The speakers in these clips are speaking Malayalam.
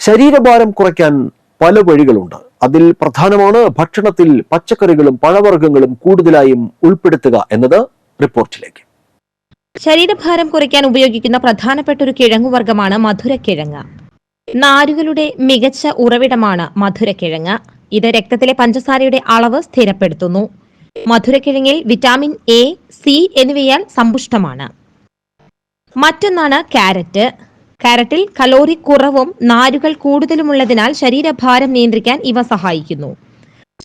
ശരീരഭാരം കുറയ്ക്കാൻ പല വഴികളുണ്ട്. അതിൽ പ്രധാനമാണ് ഭക്ഷണത്തിൽ പച്ചക്കറികളും പഴവർഗ്ഗങ്ങളും കൂടുതലായും ഉൾപ്പെടുത്തുക എന്നത്. റിപ്പോർട്ടിലേക്ക്. ശരീരഭാരം കുറയ്ക്കാൻ ഉപയോഗിക്കുന്ന പ്രധാനപ്പെട്ട ഒരു കിഴങ്ങുവർഗ്ഗമാണ് മധുരക്കിഴങ്ങ്. നാരുകളുടെ മികച്ച ഉറവിടമാണ് മധുരക്കിഴങ്ങ്. ഇത് രക്തത്തിലെ പഞ്ചസാരയുടെ അളവ് സ്ഥിരപ്പെടുത്തുന്നു. മധുരക്കിഴങ്ങിൽ വിറ്റാമിൻ എ, സി എന്നിവയാൽ സമ്പുഷ്ടമാണ്. മറ്റൊന്നാണ് കാരറ്റ്. കാരറ്റിൽ കലോറി കുറവും നാരുകൾ കൂടുതലുമുള്ളതിനാൽ ശരീരഭാരം നിയന്ത്രിക്കാൻ ഇവ സഹായിക്കുന്നു.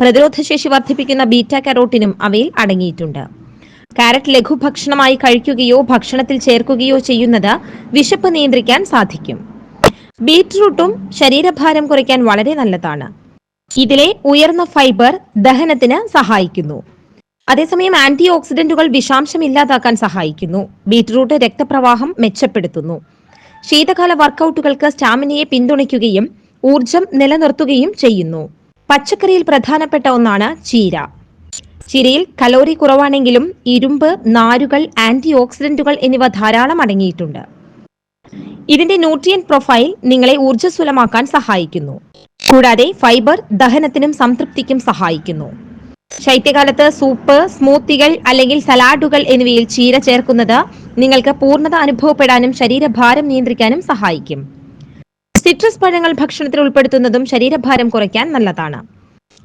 പ്രതിരോധശേഷി വർദ്ധിപ്പിക്കുന്ന ബീറ്റ കരോട്ടിനും അവയിൽ അടങ്ങിയിട്ടുണ്ട്. കാരറ്റ് ലഘുഭക്ഷണമായി കഴിക്കുകയോ ഭക്ഷണത്തിൽ ചേർക്കുകയോ ചെയ്യുന്നത് വിശപ്പ് നിയന്ത്രിക്കാൻ സാധിക്കും. ബീറ്റ്റൂട്ടും ശരീരഭാരം കുറയ്ക്കാൻ വളരെ നല്ലതാണ്. ഇതിലെ ഉയർന്ന ഫൈബർ ദഹനത്തിന് സഹായിക്കുന്നു. അതേസമയം ആന്റി ഓക്സിഡന്റുകൾ വിഷാംശം ഇല്ലാതാക്കാൻ സഹായിക്കുന്നു. ബീറ്റ്റൂട്ട് രക്തപ്രവാഹം മെച്ചപ്പെടുത്തുന്നു. ശീതകാല വർക്കൌട്ടുകൾക്ക് സ്റ്റാമിനയെ പിന്തുണയ്ക്കുകയും ഊർജം നിലനിർത്തുകയും ചെയ്യുന്നു. പച്ചക്കറിയിൽ പ്രധാനപ്പെട്ട ഒന്നാണ് ചീര. ചീരയിൽ കലോറി കുറവാണെങ്കിലും ഇരുമ്പ്, നാരുകൾ, ആന്റി ഓക്സിഡന്റുകൾ എന്നിവ ധാരാളം അടങ്ങിയിട്ടുണ്ട്. ഇതിന്റെ ന്യൂട്രിയന്റ് പ്രൊഫൈൽ നിങ്ങളെ ഊർജ്ജസ്വലമാക്കാൻ സഹായിക്കുന്നു. കൂടാതെ ഫൈബർ ദഹനത്തിനും സംതൃപ്തിക്കും സഹായിക്കുന്നു. ശൈത്യകാലത്ത് സൂപ്പ്, സ്മൂത്തികൾ അല്ലെങ്കിൽ സലാഡുകൾ എന്നിവയിൽ ചീര ചേർക്കുന്നത് നിങ്ങൾക്ക് പൂർണ്ണത അനുഭവപ്പെടാനും ശരീരഭാരം നിയന്ത്രിക്കാനും സഹായിക്കും. സിട്രസ് പഴങ്ങൾ ഭക്ഷണത്തിൽ ഉൾപ്പെടുത്തുന്നതും ശരീരഭാരം കുറയ്ക്കാൻ നല്ലതാണ്.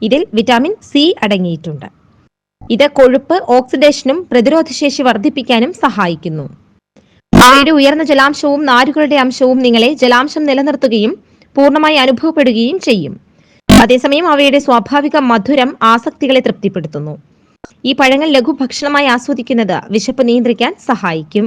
ഇതിൽ വിറ്റാമിൻ സി അടങ്ങിയിട്ടുണ്ട്. ഇത് കൊഴുപ്പ് ഓക്സിഡേഷനും പ്രതിരോധശേഷി വർദ്ധിപ്പിക്കാനും സഹായിക്കുന്നു. അവയുടെ ഉയർന്ന ജലാംശവും നാരുകളുടെ അംശവും നിങ്ങളെ ജലാംശം നിലനിർത്തുകയും പൂർണ്ണമായി അനുഭവപ്പെടുകയും ചെയ്യും. അതേസമയം അവയുടെ സ്വാഭാവിക മധുരം ആസക്തികളെ തൃപ്തിപ്പെടുത്തുന്നു. ഈ പഴങ്ങൾ ലഘുഭക്ഷണമായി ആസ്വദിക്കുന്നത് വിശപ്പ് നിയന്ത്രിക്കാൻ സഹായിക്കും.